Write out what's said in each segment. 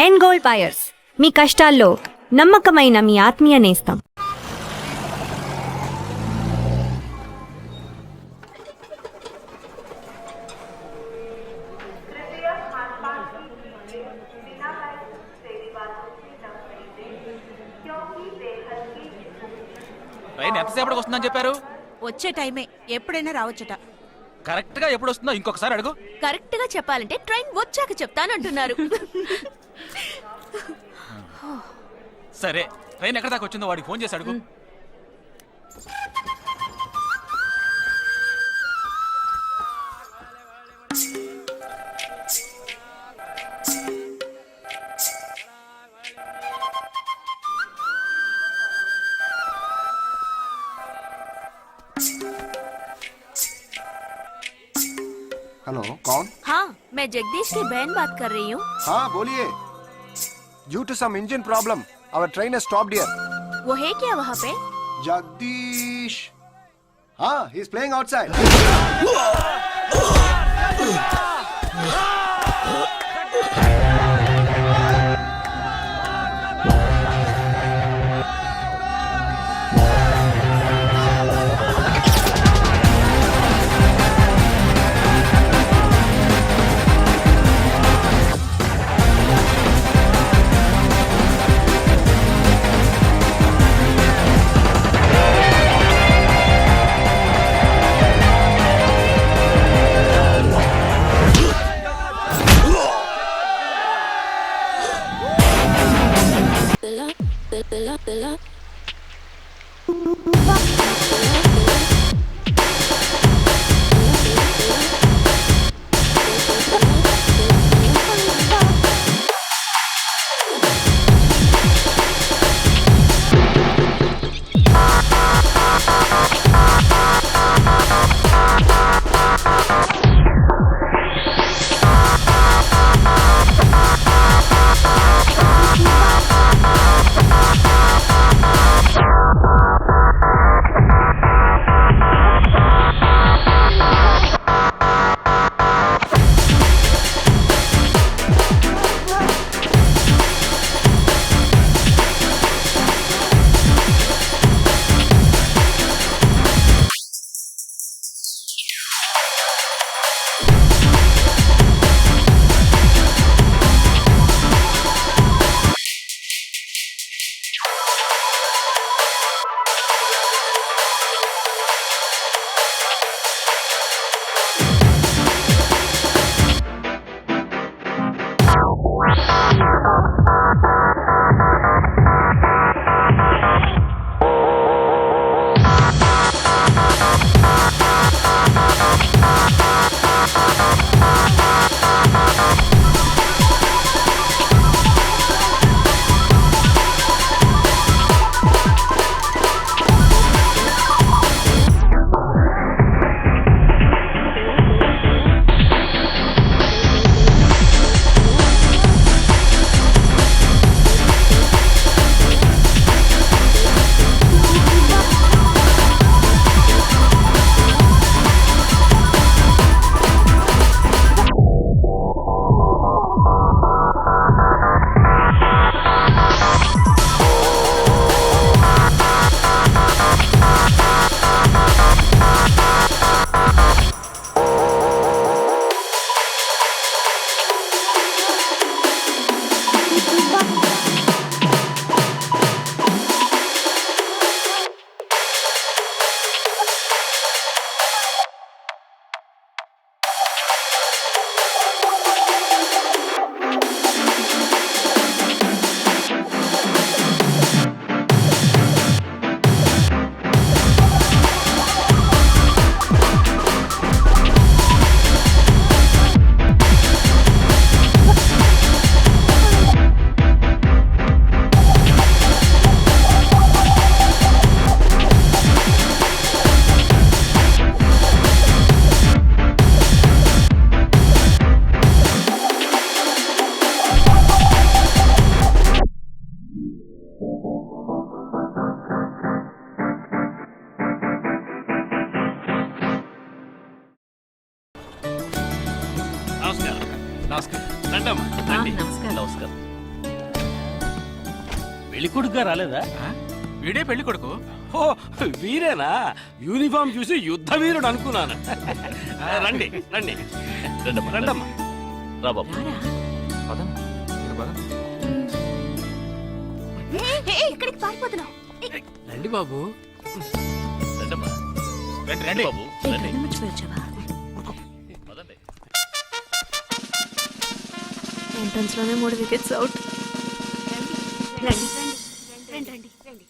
End goal buyers, మీ కష్టాల్లో నమ్మకమైన మీ ఆత్మీయ నేస్తం. ట్రైన్ ఎంతసేపటికి వస్తుందని చెప్పారు? వచ్చే టైమే, ఎప్పుడైనా రావచ్చట. కరెక్ట్ గా ఎప్పుడు వస్తుందో ఇంకొకసారి అడుగు. కరెక్ట్ గా చెప్పాలంటే ట్రైన్ వచ్చాక చెప్తానంటున్నారు. సరే, ట్రైన్ ఎక్కడ దాకా వచ్చిందో వాడికి ఫోన్ చేసి అడుగు. हेलो, कौन? हाँ, मैं जगदीश की बहन बात कर रही हूँ. हाँ बोलिए. Due to some engine problem, our train has stopped here. वो है क्या वहाँ पे? Jagdish. हाँ, he is playing outside. పెళ్లి కొడుకుగా రాలేదా? వీడే పెళ్లి కొడుకు. ఓ వీరేనా? యూనిఫామ్ చూసి యుద్ధ వీరుడు అనుకున్నాను. రండి రండి రండమ్మా. రా బాబు. ఇక్కడికి పారిపోతున్నావు. రండి బాబు. రండమ్మా. రండి రండి బాబు రండి. పదండి. ఎంట్రన్స్ లోనే 3 వికెట్స్ అవుట్. రండి రండి రండి రండి.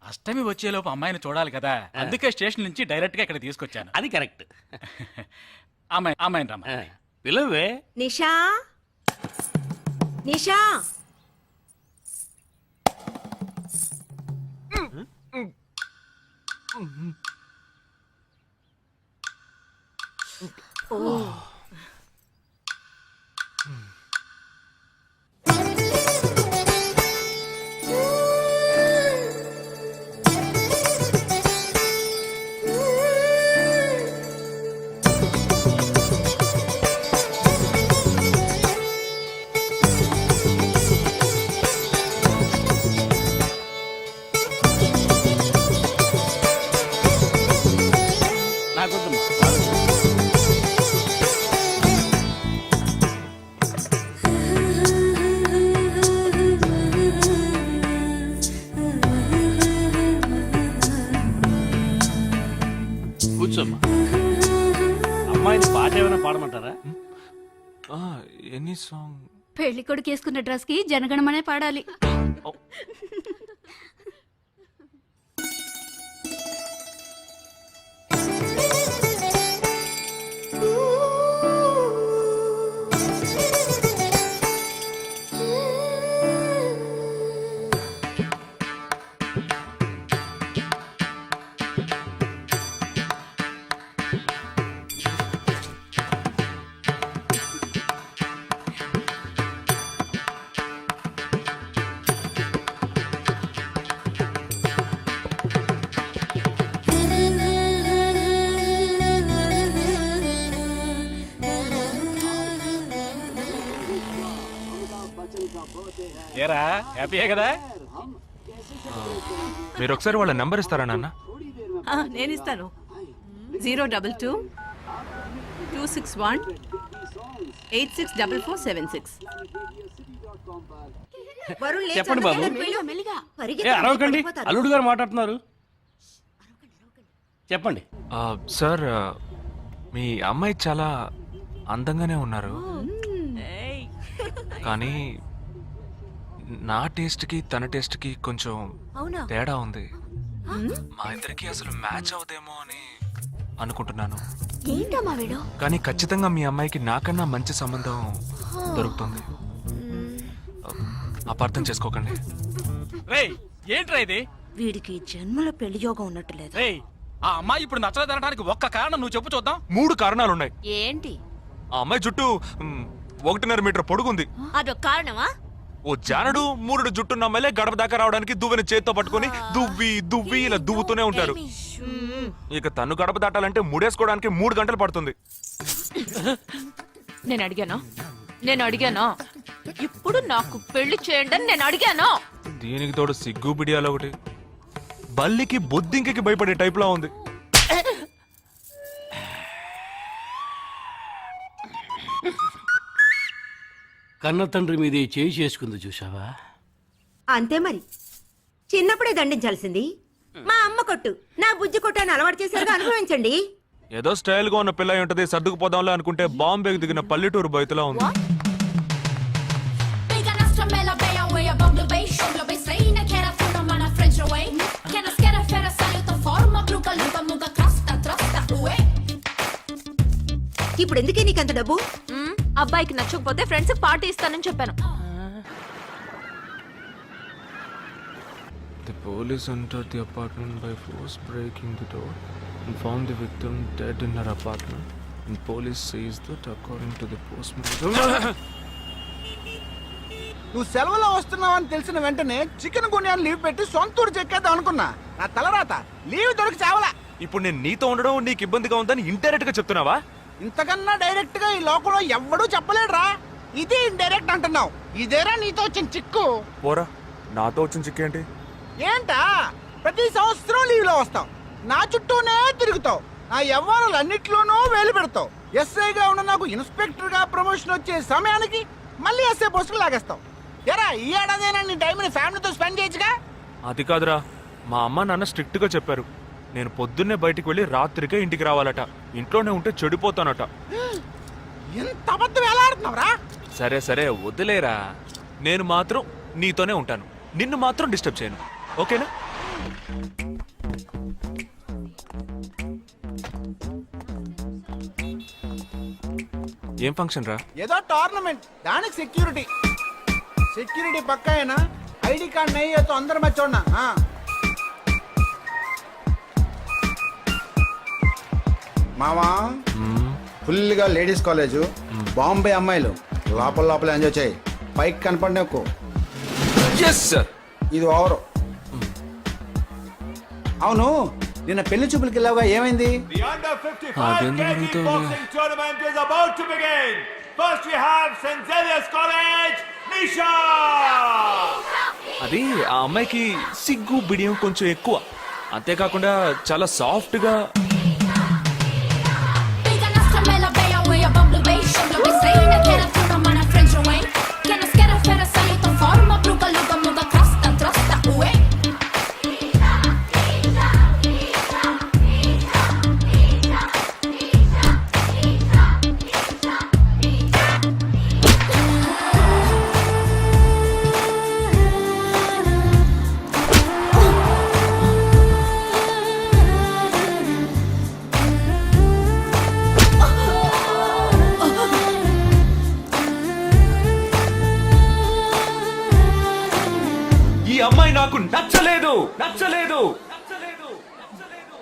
అష్టమి వచ్చేలోపు అమ్మాయిని చూడాలి కదా, అందుకే స్టేషన్ నుంచి డైరెక్ట్ గా ఇక్కడ తీసుకొచ్చాను. అది కరెక్ట్. అమ్మాయిని రమ్మ. పిలవే. నిషా నిషా. నాకొద్దమ్మా. కూర్చోమ్మా. అమ్మాయిని పాట ఏమైనా పాడమంటారా? Any song. పెళ్లి కొడుకు వేసుకున్న డ్రెస్ కి జనగణమనే పాడాలి. ఏరా హ్యాపీయే కదా? మీరు ఒకసారి వాళ్ళ నెంబర్ ఇస్తారా నాన్న? నేను ఇస్తాను. 022 261 864476. చెప్పండి బాబు. ఏ అరవకండి, అల్లుడు గారు మాట్లాడుతున్నారు. చెప్పండి. సార్, మీ అమ్మాయి చాలా అందంగానే ఉన్నారు, కానీ నా టేస్ట్కి తన టేస్ట్కి కొంచెం తేడా ఉంది. మా ఇద్దరికి అసలు మ్యాచ్ అవుదేమో అని అనుకుంటున్నాను. ఏంటమ్మా వీడు? కానీ ఖచ్చితంగా మీ అమ్మాయికి నాకన్నా మంచి సంబంధం దొరుకుతుంది. అపార్థం చేసుకోకండి. రేయ్ ఏంట్రా ఇది? వీడికి జన్మలో పెళ్లి యోగం ఉన్నట్టు లేదు. రేయ్ ఆ అమ్మాయి ఇప్పుడు నచ్చలేదనడానికి ఒక్క కారణం నువ్వు చెప్పు చూద్దాం. 3 కారణాలున్నాయి. ఏంటి? ఆ అమ్మాయి జుట్టు 1.5 మీటర్ పొడుగుంది. అదొక కారణమా? ఓ జానడు 3 జుట్టున్న అమ్మాయిలే గడప దాకా రావడానికి దువ్వెని చేత్తో పట్టుకుని దువ్వి దువ్వి ఇలా దువ్వుతూనే ఉంటారు. ఇక తను గడప దాటాలంటే ముడేసుకోవడానికి 3 గంటలు పడుతుంది. నేను అడిగాను ఇప్పుడు నాకు పెళ్లి చేయండి అని నేను అడిగాను. దీనికి తోడు సిగ్గు బిడియాలో ఒకటి. బల్లికి బొద్దింకకి భయపడే టైప్ లా ఉంది. కన్న తండ్రి మీద చేయి చేసుకుంది చూసావా? అంతే మరి, చిన్నప్పుడే దండించాల్సింది. మా అమ్మ కొట్టు, నా బుజ్జి కొట్టు అని అలవాటు చేశారుగా, అనుభవించండి. ఏదో స్టైల్ గా ఉన్న పిల్ల ఉంటది, సర్దుకుపోదాంలే అనుకుంటే బాంబేకి దిగిన పల్లెటూరు బయటలా ఉంది. ఇప్పుడు ఎందుకే నీకంత డబ్బు? అబ్బాయికి నచ్చకపోతే ఫ్రెండ్స్ పార్టీ ఇస్తానని చెప్పాను. The police entered the apartment by force, breaking the door and found the victim dead in her apartment. And police says that according to the postmortem. నువ్వు సెలవులో వస్తున్నావని తెలిసిన వెంటనే చికెన్ గున్యాన్ని లీవ్ పెట్టి సొంత ఊరు చెక్కేద్దాం అనుకున్నా. నా తలరాత లీవ్ దొరికి చావలా. ఇప్పుడు నేను నీతో ఉండడం నీకు ఇబ్బందిగా ఉందని ఇండైరెక్ట్ గా చెప్తున్నావా? ఇంతకన్నా డైరెక్ట్ గా ఈ లోకంలో ఎవ్వడూ చెప్పలేడురా. ఇది ఇండైరెక్ట్ అంటున్నావు. ఇదేరా నీతో వచ్చిన చిక్కు. పోరా, నాతో వచ్చిన చిక్కేంటి? ఏంటా ప్రతి సంవత్సరం లీవ్ లో వస్తావు, నా చుట్టూనే తిరుగుతావు, నా వ్యవహారాలన్నిట్లోనూ వేలు పెడతావు. ఎస్ఐగా ఉన్న నాకు ఇన్స్పెక్టర్ గా ప్రమోషన్ వచ్చే సమయానికి మళ్ళీ ఎస్ఐ పోస్టుకు లాగేస్తావు. ఎరా ఈ ఏడాదైనా నీ టైంని ఫ్యామిలీతో స్పెండ్ చేయొచ్చుగా. అది కాదురా, మా అమ్మ నాన్న స్ట్రిక్ట్ గా చెప్పారు. నేను పొద్దున్నే బయటికి వెళ్ళి రాత్రికే ఇంటికి రావాలట. ఇంట్లోనే ఉంటే చెడిపోతానట. ఎంత అబద్ధం ఎలా ఆడుతున్నావురా? సరే సరే వదిలేరా, నేను మాత్రం నీతోనే ఉంటాను. నిన్ను మాత్రం డిస్టర్బ్ చేయను, ఓకేనా? ఏం ఫంక్షన్ రా? ఏదో టోర్నమెంట్, దానికి సెక్యూరిటీ. సెక్యూరిటీ పక్కా అయినా ఐడి కార్డ్ నెయ్యతో అందరం మర్చోన్నా. మామా ఫుల్ గా లేడీస్ కాలేజ్, బాంబే అమ్మాయిలు లోపల లోపల ఎంజాయ్ చేయి. పైకి కనపడి ఎక్కువ. ఇది ఓవరు. అవును, నిన్న పెళ్లి చూపులకి వెళ్ళావుగా, ఏమైంది? అది ఆ అమ్మాయికి సిగ్గు బిడియం కొంచెం ఎక్కువ. అంతేకాకుండా చాలా సాఫ్ట్ గా. ఈ అమ్మాయి నాకు నచ్చలేదు నచ్చలేదు నచ్చలేదు నచ్చలేదు.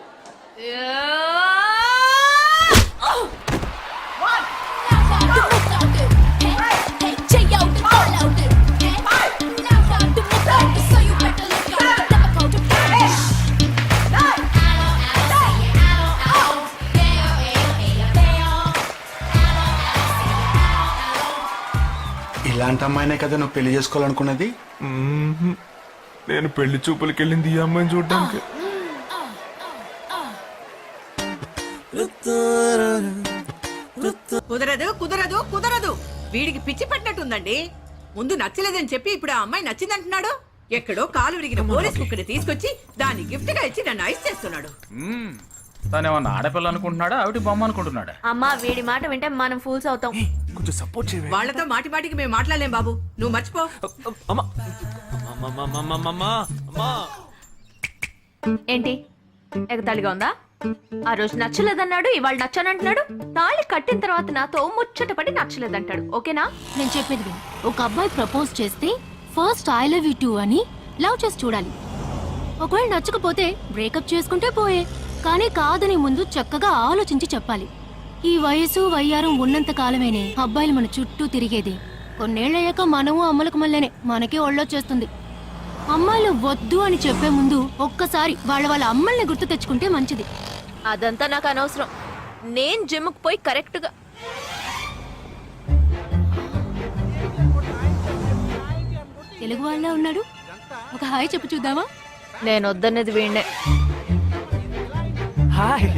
ఇలాంటి అమ్మాయినే కదా నువ్వు పెళ్లి చేసుకోవాలనుకున్నది? నేను పెళ్లి చూపులకి వెళ్ళింది ఈ అమ్మాయిని చూడడానికి. కుదరదు కుదరదు కుదరదు. వీడికి పిచ్చి పట్టినట్టుందండి. ముందు నచ్చలేదని చెప్పి ఇప్పుడు ఆ అమ్మాయి నచ్చిందంటున్నాడు. ఎక్కడో కాలు విరిగిన పోలీస్ కుక్కని తీసుకొచ్చి దాన్ని గిఫ్ట్ గా ఇచ్చి నన్ను ఐస్ చేస్తున్నాడు. తనేమన్నా ఆడపిల్ల అనుకుంటున్నాడా, ఆవిడ బొమ్మ అనుకుంటున్నాడా? అమ్మా వీడి మాట వింటే మనం ఫూల్స్ అవుతాం. కొంచెం సపోర్ట్ చేయండి. వాళ్ళతో మాటి మాటికి మేము మాట్లాడలేం బాబు, నువ్వు మర్చిపో. ఏంటి ఎగతాళిగా ఉందా? ఆ రోజు నచ్చలేదన్నాడు, ఇవాళ నచ్చానంటున్నాడు. తాళి కట్టిన తర్వాత నాతో ముచ్చటపడి నచ్చలేదంటాడు. ఓకేనా? నేను చెప్పేది విను. ఒక అబ్బాయి ప్రపోజ్ చేస్తే first I love you two అని లవ్ చేసి చూడాలి. ఒకవేళ నచ్చకపోతే బ్రేకప్ చేసుకుంటే పోయే. కానీ కాదని ముందు చక్కగా ఆలోచించి చెప్పాలి. ఈ వయసు వయ్యారం ఉన్నంత కాలమేనే అబ్బాయిలు మన చుట్టూ తిరిగేది. కొన్నేళ్లయ్యాక మనము అమ్మలకు మళ్ళీనే మనకే ఒళ్ళొచ్చేస్తుంది. అమ్మాయిలు వద్దు అని చెప్పే ముందు ఒక్కసారి వాళ్ళ అమ్మల్ని గుర్తు తెచ్చుకుంటే మంచిది. అదంతా నాకు అనవసరం. నేను జిమ్కి పోయి కరెక్ట్ గా తెలుగు వాళ్ళ ఉన్నాడు. ఒక హాయ్ చెప్పు చూద్దామా? నేను వద్దన్నది వీణ్ణే. హాయ్.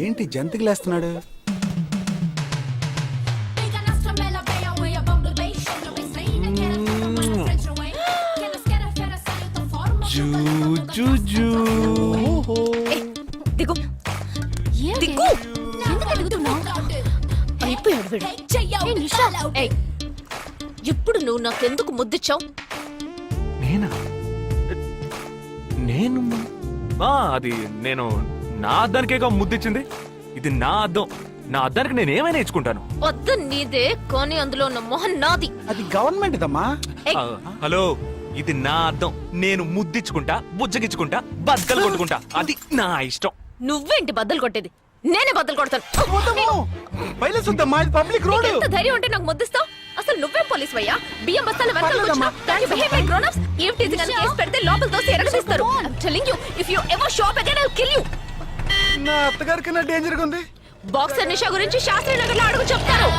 ఏంటి జంతికలేస్తున్నాడు? దిగు దిగు. ఎందుకు అడుగుతున్నావు? అయిపోయాడు వీడు. ఎప్పుడు నువ్వు నాకెందుకు ముద్దిచ్చావు? నేనా? నేను అది నేను నా అద్దానికేగా ముద్దిచ్చింది. ఇది నా అద్దం. నా అద్దానికి నేను ఏమైనా ఇచ్చుకుంటాను. వద్దు నీదే, కానీ అందులో ఉన్న మొహం నాది. అది గవర్నమెంట్ దమ్మా. హలో, ఇది నా అద్దం. నేను ముద్దిచ్చుకుంటా, బుజ్జగిచ్చుకుంటా, బద్దలు కొట్టుకుంటా. అది నా ఇష్టం. నువ్వేంటి బద్దలు కొట్టేది? నేనే బద్దలు కొడతాను. Public road. ఎంత ధైర్యం ఉంటే నాకు ముద్దిస్తావు? అసలు నువ్వే పోలీస్ వయ్యా? బియ్యం బస్తాల వెనకాల కూర్చున్నా? Can you behave like grown-ups? Eve teasing అని కేసు పెడితే లోపల తోసి ఎరగదీస్తారు. I'm telling you, if you ever show up again, I'll kill you. నా అత్తగారికి నా డేంజర్ గా ఉంది. బాక్సర్ నిషా గురించి శాస్త్రి నగర్లో అడుగు చెప్తారు.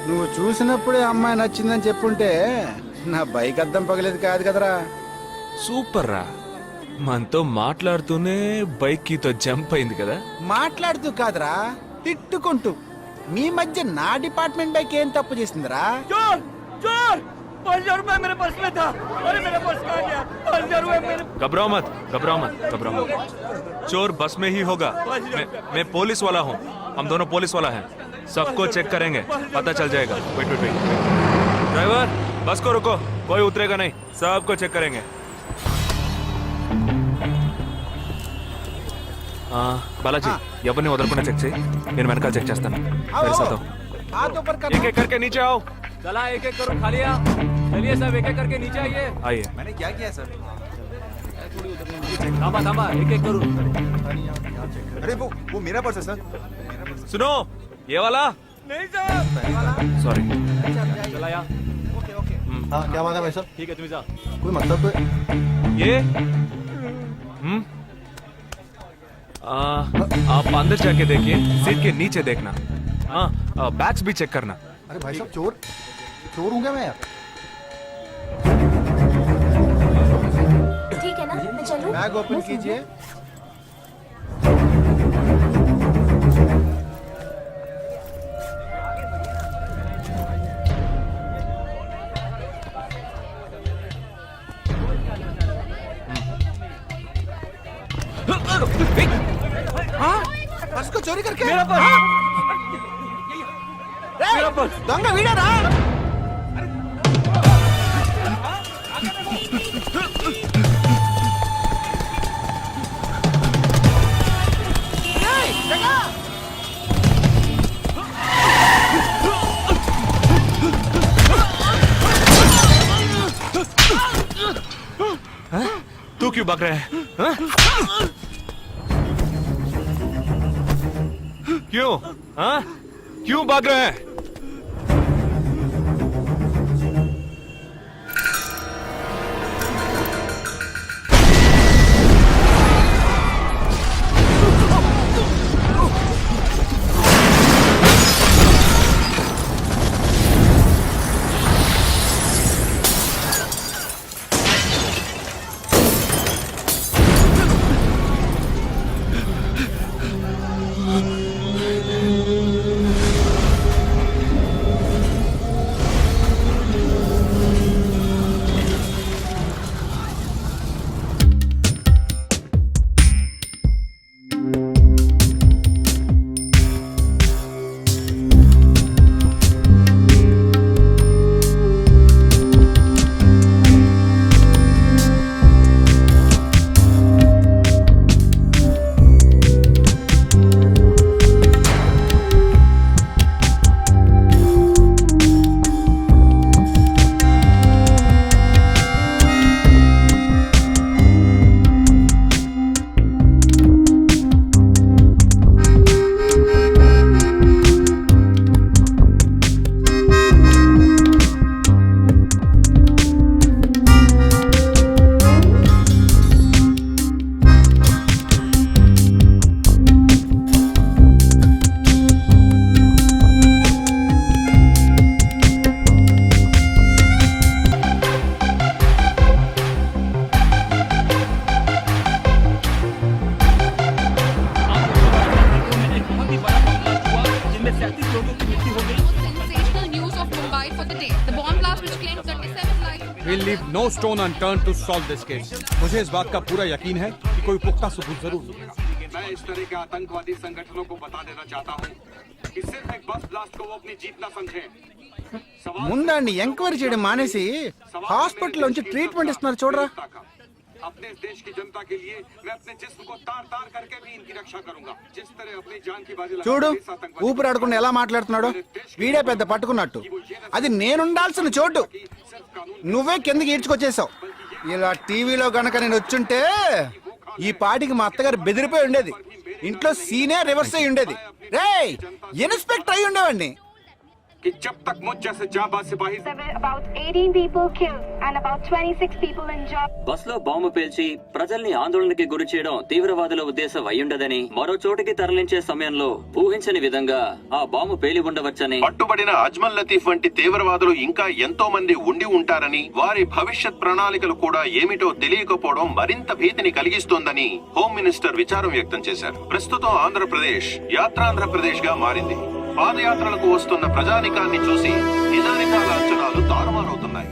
నువ్వు చూసినప్పుడే అమ్మాయి నచ్చిందని చెప్పుంటే నా బైక్ అద్దం పగలేదు కాదు కదరా. సూపర్ రా. మనతో మాట్లాడుతూనే బైక్ కీతో జంప్ అయింది కదా. మాట్లాడుతూ కాదురా, తిట్టుకుంటూ. మీ మధ్య నా డిపార్ట్మెంట్ బైక్ ఏం తప్పు చేసిందిరా? घबराओ मत, घबराओ मत, घबराओ मत. चोर बस में ही होगा. मैं पुलिस वाला हूँ. हम दोनों पुलिस वाला हैं. सबको चेक करेंगे, पता चल जाएगा. Wait wait wait. ड्राइवर, बस को रुको. कोई उतरेगा नहीं. सबको चेक करेंगे. बालाजी, ఎవరిని వదలకుండా చెక్ చేయి. నేను వెనకాల చెక్ చేస్తాను. मेरे साथ आओ. हाथ ऊपर कर. एक एक करके नीचे आओ. चला एक एक करो, खाली आ. चलिए सब एक एक करके नीचे आइए. आइए. मैंने क्या किया सर? थामा थामा, एक एक करो. अरे वो मेरा पर्स है सर. सुनो, ये वाला नहीं सर. सॉरी. चला यार. Okay okay. हाँ क्या बात है भाई साहब? ठीक है, तुम जा. कोई मतलब तो ये आप अंदर जाके देखिए. सीट के नीचे देखना. हाँ, बैग्स भी चेक करना. अरे भाई साहब चोर हूँ क्या मैं यार? ठीक है ना, मैं चलूं? बैग ओपन कीजिए. पर्स को चोरी करके मेरा पर्स. मेरा पर्स. दंगा वीडरा. तू क्यों भाग रहा है? क्यों? हाँ? क्यों भाग रहा है? We'll leave no stone unturned to solve this case. मुझे इस बात का पूरा यकीन है कि कोई पुख्ता सबूत जरूर मिलेगा। मैं इस तरह के आतंकवादी संगठनों को बता देना चाहता हूँ कि सिर्फ एक बस ब्लास्ट को वो अपनी जीत ना समझें। ముందండి ఎంక్వైరీ చేయడం మానేసి హాస్పిటల్ నుంచి ట్రీట్మెంట్ ఇస్తున్నారు చూడరా. अपने देश की जनता के लिए मैं अपने जिस्म को तार तार करके भी इनकी रक्षा करूंगा। जिस तरह अपनी जान की बाजी చూడు ఊపిరాడకుండా ఎలా మాట్లాడుతున్నాడు. వీడే పెద్ద పట్టుకున్నట్టు. అది నేనుండాల్సిన చోటు నువ్వే కిందకి ఈడ్చుకొచ్చేసావు. ఇలా టీవీలో గనక నేను వచ్చుంటే ఈ పాటికి మా అత్తగారు బెదిరిపోయి ఉండేది. ఇంట్లో సీనే రివర్స్ అయి ఉండేది. రేయ్ ఇన్స్పెక్టర్ అయి ఉండేవాడిని. कि जब तक मुझ जैसे जाबाज सिपाही about 18 people killed and about 26 people injured. Bus లో బాంబు పేల్చి ప్రజల్ని ఆందోళనకి గురి చేయడం తీవ్రవాదుల ఉద్దేశం అయ్యుండదని, మరో చోటికి తరలించే సమయంలో ఊహించని విధంగా ఆ బాంబు పేలి ఉండవచ్చని, పట్టుబడిన అజ్మల్ లతీఫ్ వంటి తీవ్రవాదులు ఇంకా ఎంతో మంది ఉండి ఉంటారని, వారి భవిష్యత్ ప్రణాళికలు కూడా ఏమిటో తెలియకపోవడం మరింత భీతిని కలిగిస్తోందని హోమ్ మినిస్టర్ విచారం వ్యక్తం చేశారు. ప్రస్తుతం ఆంధ్రప్రదేశ్ యాత్రాంధ్రప్రదేశ్ గా మారింది. పాదయాత్రలకు వస్తున్న ప్రజానికాన్ని చూసి నిజానిజాల అంచనాలు తారుమారవుతున్నాయి.